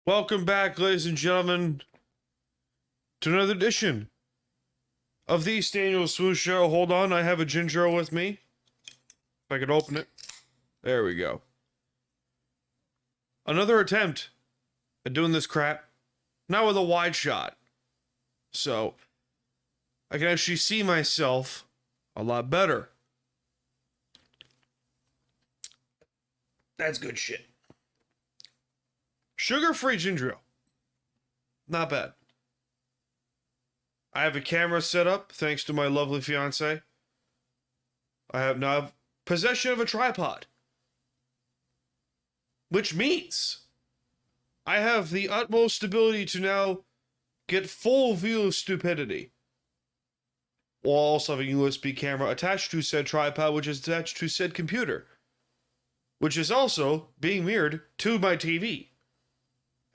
Welcome back, ladies and gentlemen, to another edition of the Staniel Swoosh Show. Hold on, I have a ginger ale with me. If I could open it. There we go. Another attempt at doing this crap, now with a wide shot. So, I can actually see myself a lot better. That's good shit. Sugar-free ginger ale. Not bad. I have a camera set up thanks to my lovely fiance. I have now possession of a tripod. Which means I have the utmost ability to now get full view of stupidity. While also having a USB camera attached to said tripod, which is attached to said computer. Which is also being mirrored to my TV.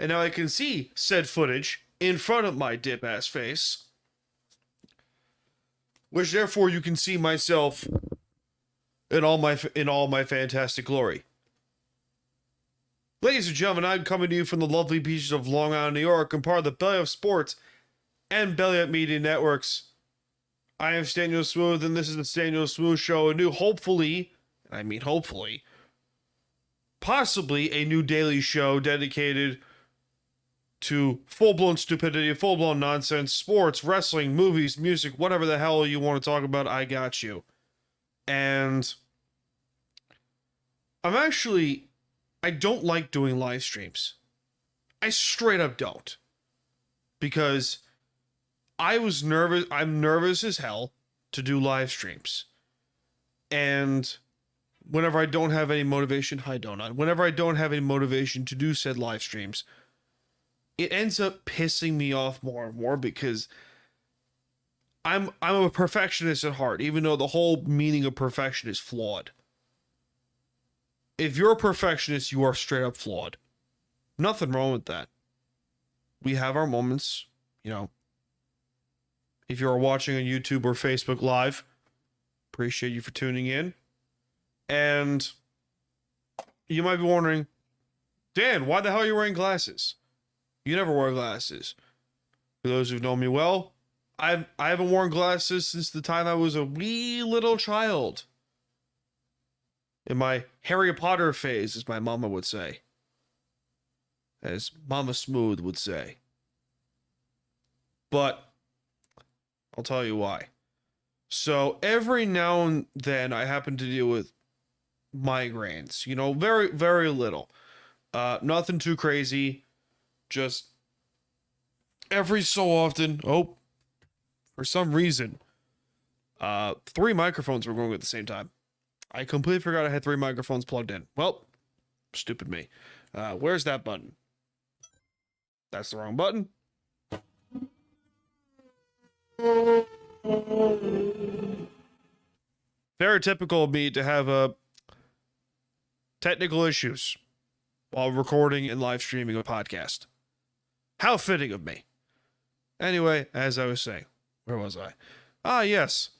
And now I can see said footage in front of my dip-ass face. Which therefore you can see myself in all my fantastic glory. Ladies and gentlemen, I'm coming to you from the lovely beaches of Long Island, New York, and part of the Belly Up Sports and Belly Up Media Networks. I am Staniel Smooth, and this is the Staniel Smooth Show, a new, hopefully, and I mean hopefully, possibly a new daily show dedicated to full-blown stupidity, full-blown nonsense, sports, wrestling, movies, music, whatever the hell you want to talk about, I got you. And I don't like doing live streams. I straight up don't. Because I'm nervous as hell to do live streams. And whenever I don't have any motivation, whenever I don't have any motivation to do said live streams, it ends up pissing me off more and more because I'm a perfectionist at heart, even though the whole meaning of perfection is flawed. If you're a perfectionist, you are straight up flawed. Nothing wrong with that. We have our moments, you know. If you're watching on YouTube or Facebook Live, appreciate you for tuning in. And you might be wondering, Dan, why the hell are you wearing glasses? You never wear glasses. For those who've known me well, I haven't worn glasses since the time I was a wee little child. In my Harry Potter phase, as my mama would say. As Mama Smooth would say. But I'll tell you why. So every now and then I happen to deal with migraines. You know, very, very little. Nothing too crazy. Just every so often, for some reason, 3 microphones were going at the same time. I completely forgot I had 3 microphones plugged in. Well, stupid me. Where's that button? That's the wrong button. Very typical of me to have technical issues while recording and live streaming a podcast. How fitting of me. Anyway, as I was saying, where was I? Ah, yes.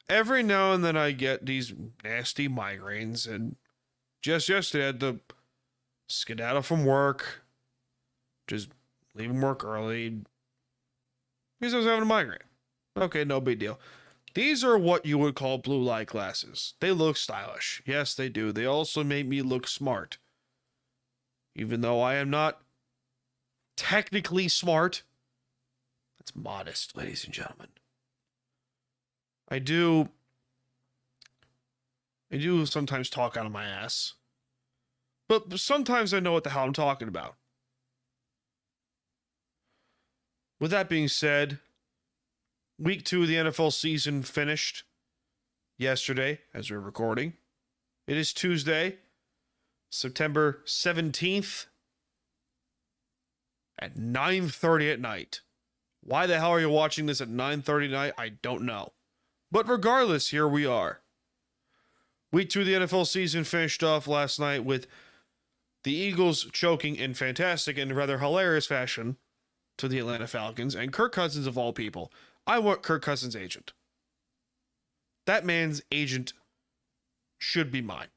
Every now and then I get these nasty migraines, and just yesterday I had to skedaddle from work, just leaving work early, because I was having a migraine. Okay, no big deal. These are what you would call blue light glasses. They look stylish. Yes, they do. They also make me look smart. Even though I am not technically smart. That's modest, ladies and gentlemen. I do sometimes talk out of my ass. But sometimes I know what the hell I'm talking about. With that being said, week 2 of the NFL season finished yesterday as we're recording. It is Tuesday, September 17th at 9:30 at night. Why the hell are you watching this at 9:30 at night? I don't know. But regardless, here we are. Week 2 of the NFL season finished off last night with the Eagles choking in fantastic and rather hilarious fashion to the Atlanta Falcons, and Kirk Cousins of all people. I want Kirk Cousins' agent. That man's agent should be mine.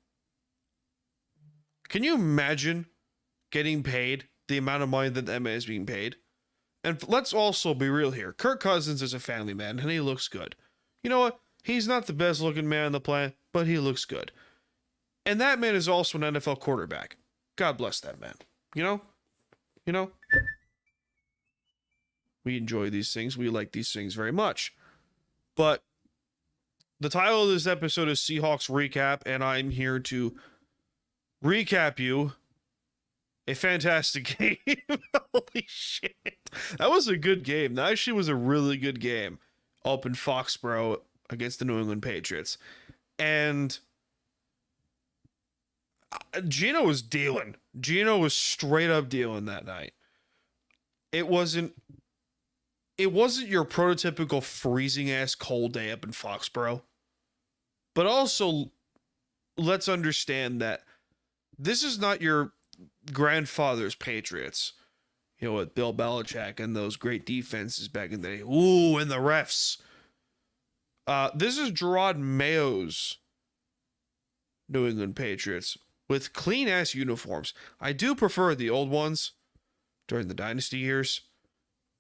Can you imagine getting paid the amount of money that Emma is being paid. And let's also be real here. Kirk Cousins is a family man, and he looks good. You know what? He's not the best looking man on the planet, but he looks good. And that man is also an NFL quarterback. God bless that man. You know? You know? We enjoy these things. We like these things very much. But the title of this episode is Seahawks Recap, and I'm here to recap you a fantastic game. Holy shit. That was a good game. That actually was a really good game up in Foxborough against the New England Patriots. And Gino was dealing. Gino was straight up dealing that night. It wasn't your prototypical freezing ass cold day up in Foxborough. But also, let's understand that this is not your grandfather's Patriots. You know, with Bill Belichick and those great defenses back in the day. Ooh, and the refs. This is Gerard Mayo's New England Patriots with clean ass uniforms. I do prefer the old ones during the dynasty years,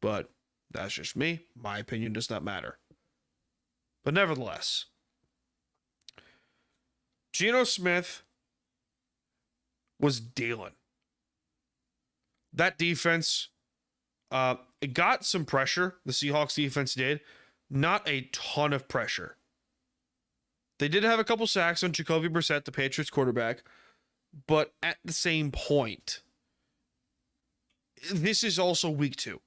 but that's just me. My opinion does not matter. But nevertheless, Geno Smith was dealing. That defense, it got some pressure. The Seahawks defense did. Not a ton of pressure. They did have a couple sacks on Jacoby Brissett, the Patriots quarterback. But at the same point, this is also week 2.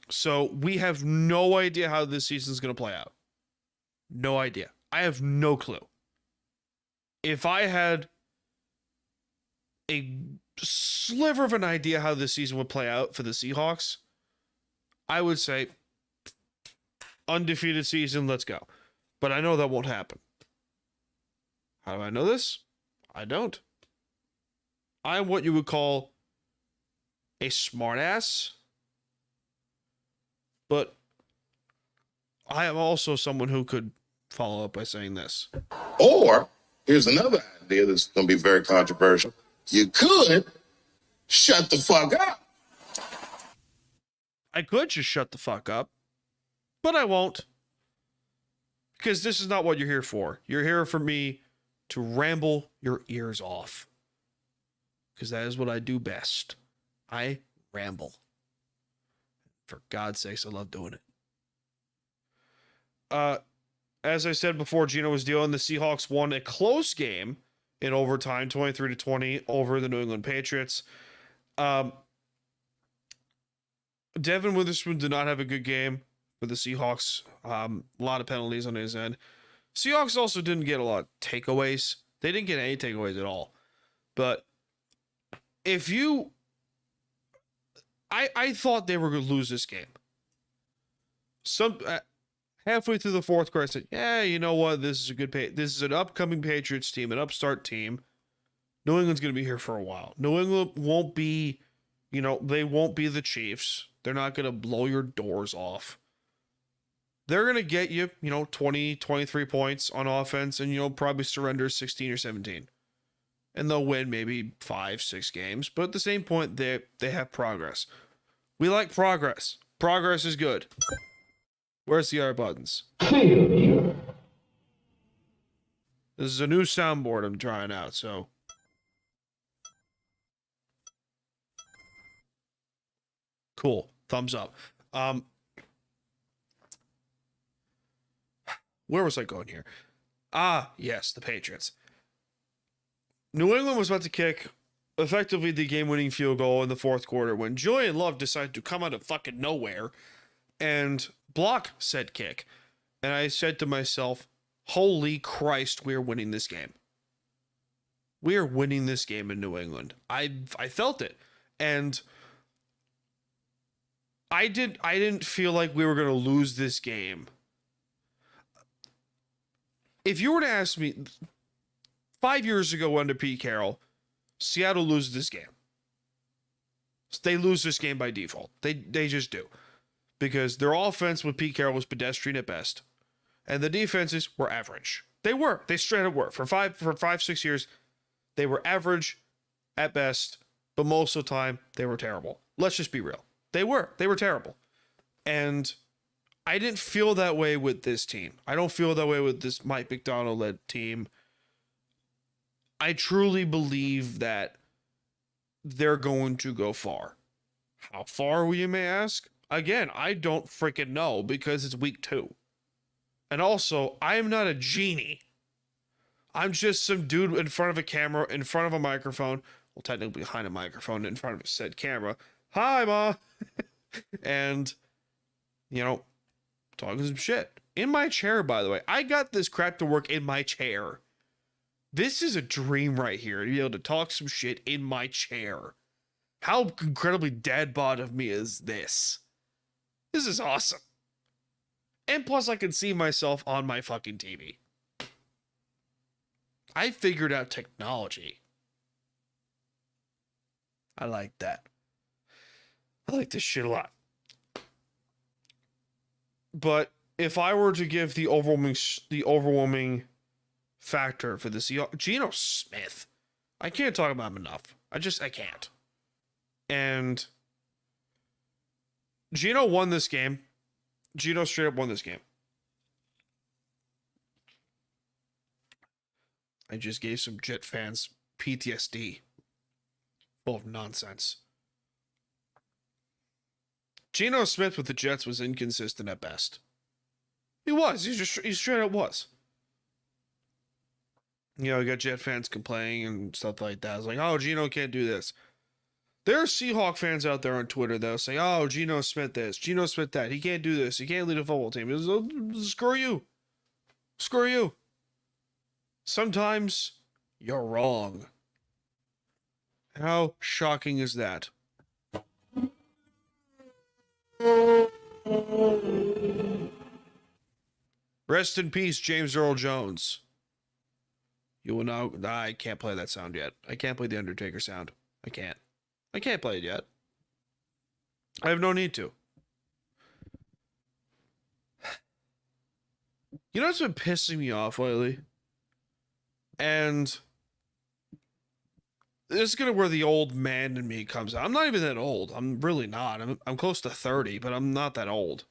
So we have no idea how this season is going to play out. No idea. I have no clue. If I had a sliver of an idea how this season would play out for the Seahawks, I would say undefeated season, let's go. But I know that won't happen. How do I know this? I don't. I'm what you would call a smartass, but I am also someone who could follow up by saying this. Or, here's another idea that's going to be very controversial. You could shut the fuck up. I could just shut the fuck up, but I won't. Because this is not what you're here for. You're here for me to ramble your ears off. Because that is what I do best. I ramble. For God's sakes, I love doing it. As I said before, Gino was dealing. The Seahawks won a close game in overtime, 23-20 over the New England Patriots. Devin Witherspoon did not have a good game for the Seahawks. A lot of penalties on his end. Seahawks also didn't get a lot of takeaways. They didn't get any takeaways at all. But if you... I thought they were going to lose this game. Halfway through the fourth quarter, I said, yeah, you know what? This is a good this is an upcoming Patriots team, an upstart team. New England's going to be here for a while. New England won't be, they won't be the Chiefs. They're not going to blow your doors off. They're going to get you, 20, 23 points on offense and, probably surrender 16 or 17. And they'll win maybe 5, 6 games. But at the same point, they have progress. We like progress. Progress is good. Where's the other buttons? This is a new soundboard I'm trying out, so. Cool. Thumbs up. Where was I going here? Yes, the Patriots. New England was about to kick effectively the game-winning field goal in the fourth quarter when Julian Love decided to come out of fucking nowhere and block said kick. And I said to myself, holy Christ, we're winning this game. We are winning this game in New England. I felt it. And I didn't feel like we were going to lose this game. If you were to ask me 5 years ago under Pete Carroll, Seattle loses this game. They lose this game by default. They just do. Because their offense with Pete Carroll was pedestrian at best. And the defenses were average. They straight up were. For five, 6 years, they were average at best, but most of the time they were terrible. Let's just be real. They were terrible. And I didn't feel that way with this team. I don't feel that way with this Mike McDonald led team. I truly believe that they're going to go far. How far, you may ask? Again, I don't freaking know because it's week 2. And also, I am not a genie. I'm just some dude in front of a camera, in front of a microphone. Well, technically behind a microphone, in front of a said camera. Hi, Ma. And, talking some shit. In my chair, by the way. I got this crap to work in my chair. This is a dream right here, to be able to talk some shit in my chair. How incredibly dad bod of me is this? This is awesome. And plus, I can see myself on my fucking TV. I figured out technology. I like that. I like this shit a lot. But if I were to give the overwhelming factor for the Seahawks, Geno Smith, I can't talk about him enough. I can't. And Geno won this game. Geno straight up won this game. I just gave some Jet fans PTSD. Full of nonsense. Geno Smith with the Jets was inconsistent at best. He was. He straight up was. You got Jet fans complaining and stuff like that. It's like, oh, Geno can't do this. There are Seahawk fans out there on Twitter that'll say, oh, Geno Smith this, Geno Smith that. He can't do this. He can't lead a football team. Screw you. Screw you. Sometimes you're wrong. How shocking is that? Rest in peace, James Earl Jones. You will now. I can't play that sound yet. I can't play the Undertaker sound. I can't play it yet. I have no need to. You know what's been pissing me off lately? And this is gonna where the old man in me comes out. I'm not even that old. I'm really not. I'm close to 30, but I'm not that old.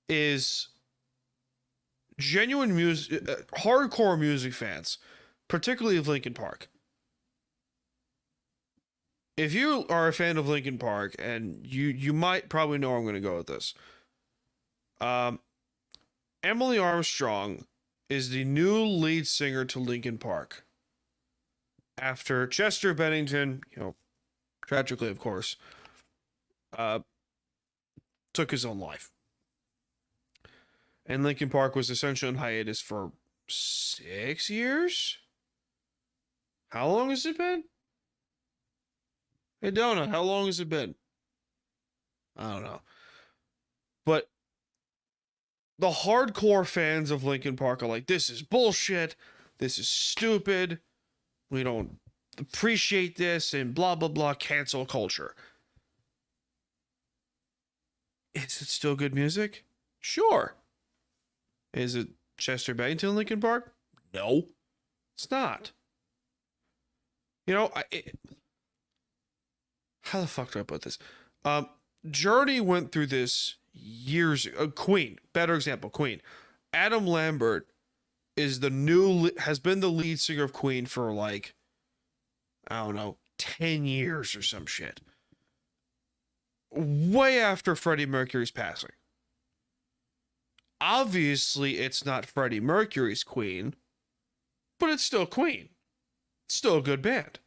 Is genuine music, hardcore music fans, particularly of Linkin Park. If you are a fan of Linkin Park, and you might probably know where I'm going to go with this. Emily Armstrong is the new lead singer to Linkin Park. After Chester Bennington, tragically of course, took his own life. And Linkin Park was essentially on hiatus for 6 years? How long has it been? Hey, Donna, how long has it been? I don't know. But the hardcore fans of Linkin Park are like, this is bullshit. This is stupid. We don't appreciate this and blah, blah, blah. Cancel culture. Is it still good music? Sure. Is it Chester Bennington Linkin Park? No, it's not. How the fuck do I put this? Journey went through this years ago. Queen, better example, Queen. Adam Lambert has been the lead singer of Queen for 10 years or some shit. Way after Freddie Mercury's passing. Obviously, it's not Freddie Mercury's Queen, but it's still Queen. It's still a good band.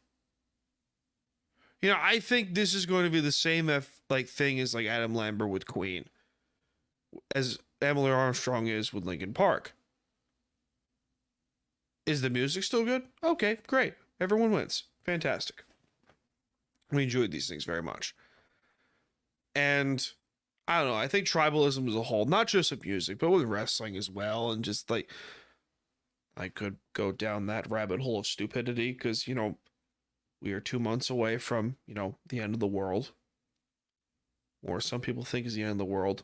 I think this is going to be the same thing as Adam Lambert with Queen, as Emily Armstrong is with Linkin Park. Is the music still good? Okay, great. Everyone wins. Fantastic. We enjoyed these things very much. And I don't know, I think tribalism as a whole, not just with music, but with wrestling as well, and just I could go down that rabbit hole of stupidity because, we are 2 months away from, the end of the world. Or some people think is the end of the world.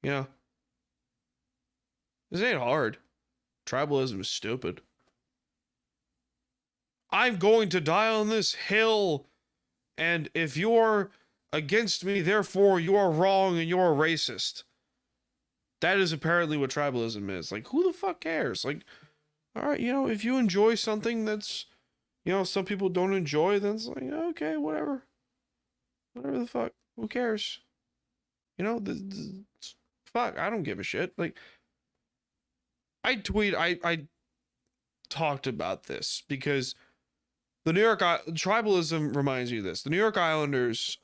This ain't hard. Tribalism is stupid. I'm going to die on this hill, and if you're against me, therefore you are wrong and you're a racist. That is apparently what tribalism is. Like, who the fuck cares? Like, all right, if you enjoy something that's, some people don't enjoy, then it's like, okay, whatever. Whatever the fuck. Who cares? Fuck, I don't give a shit. Like, I talked about this because the tribalism reminds me of this. The New York Islanders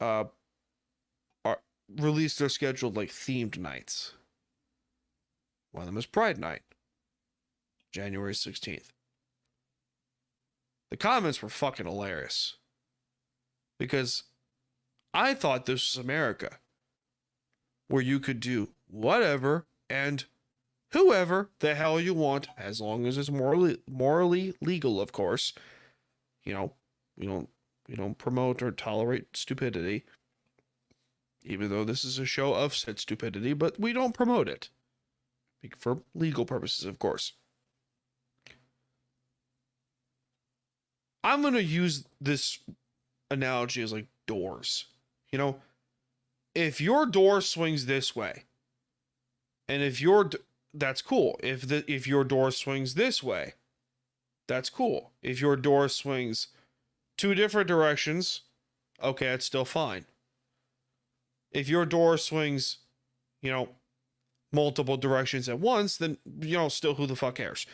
released their scheduled like themed nights. One of them is Pride Night, January 16th. The comments were fucking hilarious because I thought this was America, where you could do whatever and whoever the hell you want, as long as it's morally legal, of course. We don't promote or tolerate stupidity, even though this is a show of said stupidity, but we don't promote it for legal purposes, of course. I'm going to use this analogy as like doors. If your door swings this way, and that's cool. If your door swings this way, that's cool. If your door swings two different directions, okay, it's still fine. If your door swings, multiple directions at once, then, still who the fuck cares?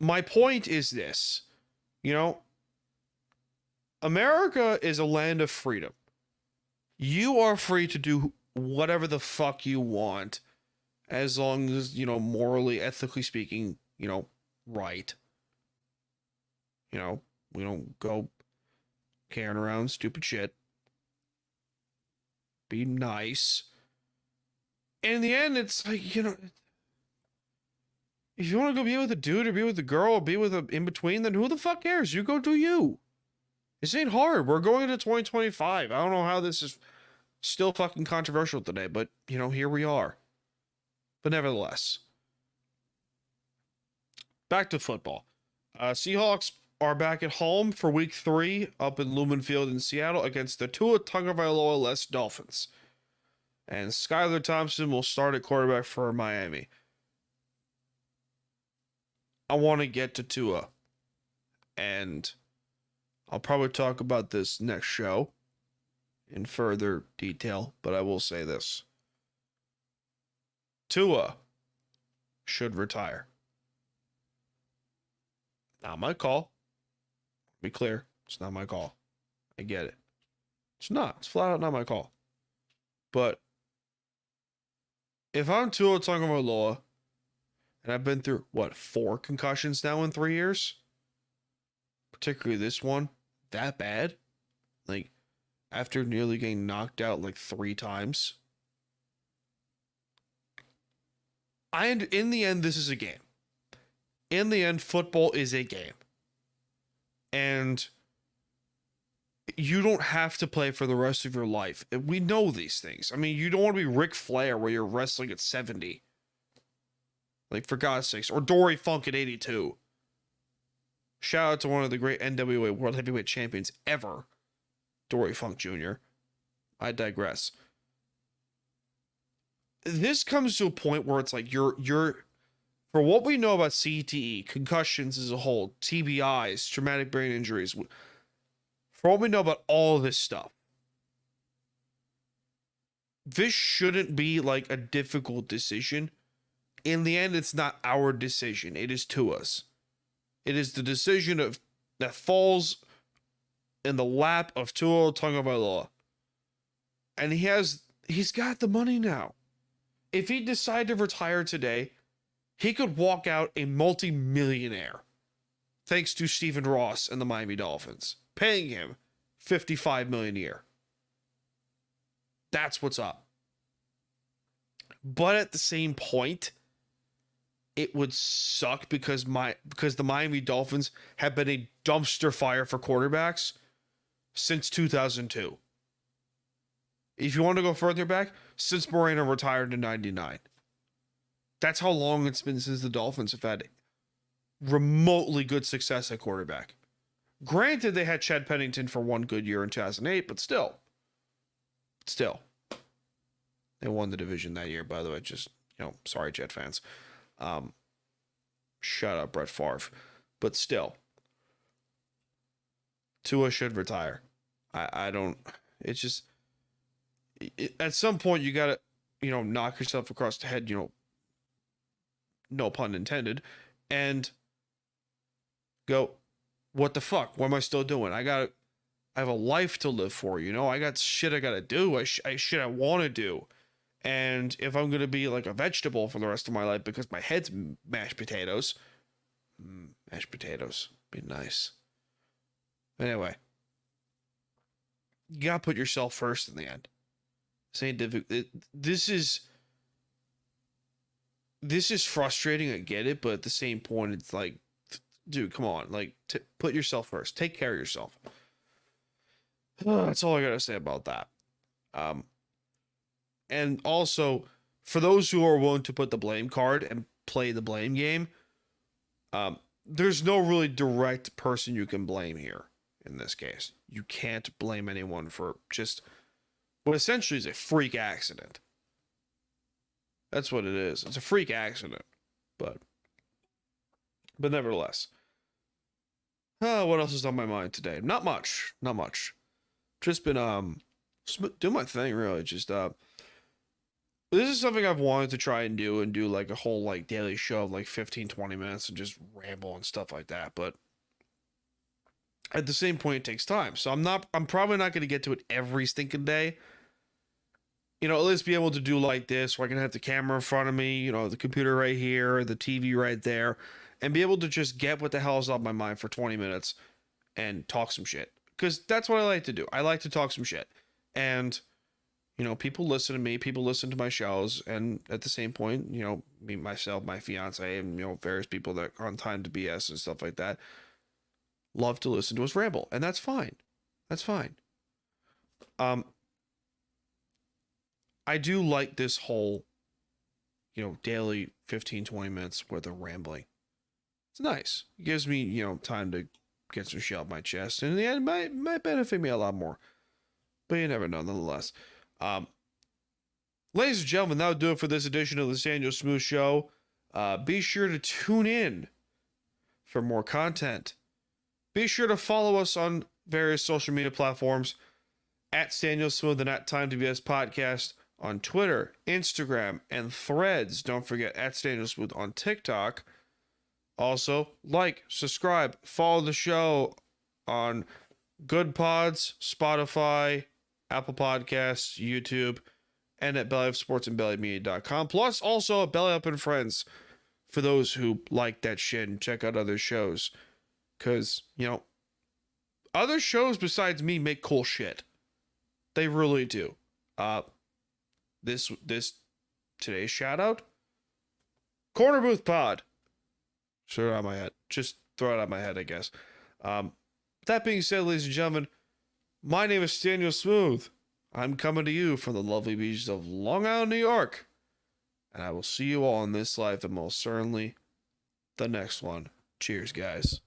My point is this, America is a land of freedom. You are free to do whatever the fuck you want, as long as, morally, ethically speaking, right. We don't go carrying around stupid shit. Be nice. And in the end, it's like, if you want to go be with a dude or be with a girl or be with a in between, then who the fuck cares? You go do you. This ain't hard. We're going into 2025. I don't know how this is still fucking controversial today, but, here we are. But nevertheless, back to football. Seahawks are back at home for week 3 up in Lumen Field in Seattle against the Tua Tagovailoa-less Dolphins. And Skylar Thompson will start at quarterback for Miami. I want to get to Tua, and I'll probably talk about this next show in further detail, but I will say this. Tua should retire. Not my call. Be clear, it's not my call. I get it. It's not. It's flat out not my call. But if I'm Tua Tagovailoa, and I've been through, 4 concussions now in 3 years? Particularly this one, that bad? Like, after nearly getting knocked out like 3 times? In the end, this is a game. In the end, football is a game. And you don't have to play for the rest of your life. We know these things. I mean, you don't want to be Ric Flair where you're wrestling at 70. Like, for God's sakes. Or Dory Funk at 82. Shout out to one of the great NWA World Heavyweight Champions ever, Dory Funk Jr. I digress. This comes to a point where it's like you're for what we know about CTE, concussions as a whole, TBIs, traumatic brain injuries, for what we know about all this stuff, this shouldn't be like a difficult decision. In the end, it's not our decision. It is Tua's. It is the decision that falls in the lap of Tua Tagovailoa. And he's got the money now. If he decided to retire today, he could walk out a multi-millionaire, thanks to Stephen Ross and the Miami Dolphins, paying him $55 million a year. That's what's up. But at the same point, it would suck because the Miami Dolphins have been a dumpster fire for quarterbacks since 2002. If you want to go further back, since Moreno retired in 99. That's how long it's been since the Dolphins have had remotely good success at quarterback. Granted, they had Chad Pennington for one good year in 2008, but still. They won the division that year, by the way. Just, sorry, Jet fans. Shut up, Brett Favre. But still. Tua should retire. I don't... It's just... at some point, you got to, knock yourself across the head, no pun intended, and go, what the fuck? What am I still doing? I have a life to live for, I got shit I got to do. Shit I want to do. And if I'm going to be like a vegetable for the rest of my life because my head's mashed potatoes, be nice. Anyway, you got to put yourself first in the end. This is frustrating. I get it, but at the same point, it's like, dude, come on, like, put yourself first. Take care of yourself. That's all I gotta say about that. And also, for those who are willing to put the blame card and play the blame game, there's no really direct person you can blame here. In this case, you can't blame anyone for just what essentially is a freak accident. That's what it is. It's a freak accident. But nevertheless. What else is on my mind today? Not much. Just been doing my thing, really. Just this is something I've wanted to try and do like a whole like daily show of like 15-20 minutes and just ramble and stuff like that, but at the same point it takes time. So I'm probably not going to get to it every stinking day. At least be able to do like this, where I can have the camera in front of me, the computer right here, the TV right there, and be able to just get what the hell is on my mind for 20 minutes and talk some shit. Because that's what I like to do. I like to talk some shit. And, people listen to me, people listen to my shows, and at the same point, me, myself, my fiance, and, various people that are on time to BS and stuff like that, love to listen to us ramble. And that's fine. That's fine. I do like this whole, daily 15-20 minutes worth of rambling. It's nice. It gives me, time to get some shit off my chest. And in the end, it might benefit me a lot more. But you never know, nonetheless. Ladies and gentlemen, that'll do it for this edition of the Staniel Smooth Show. Be sure to tune in for more content. Be sure to follow us on various social media platforms at Staniel Smooth and at Time to BS Podcast on Twitter, Instagram, and Threads. Don't forget at Staniel Smooth on TikTok. Also, like, subscribe, follow the show on Good Pods, Spotify, Apple Podcasts, YouTube, and at bellyupsportsandbellymedia.com. Plus, also at Belly Up and Friends for those who like that shit and check out other shows. Because, other shows besides me make cool shit. They really do. Today's shout out, Corner Booth Pod. Throw it out my head. Just throw it out my head, I guess. That being said, ladies and gentlemen, my name is Staniel Smooth. I'm coming to you from the lovely beaches of Long Island, New York. And I will see you all in this life and most certainly the next one. Cheers, guys.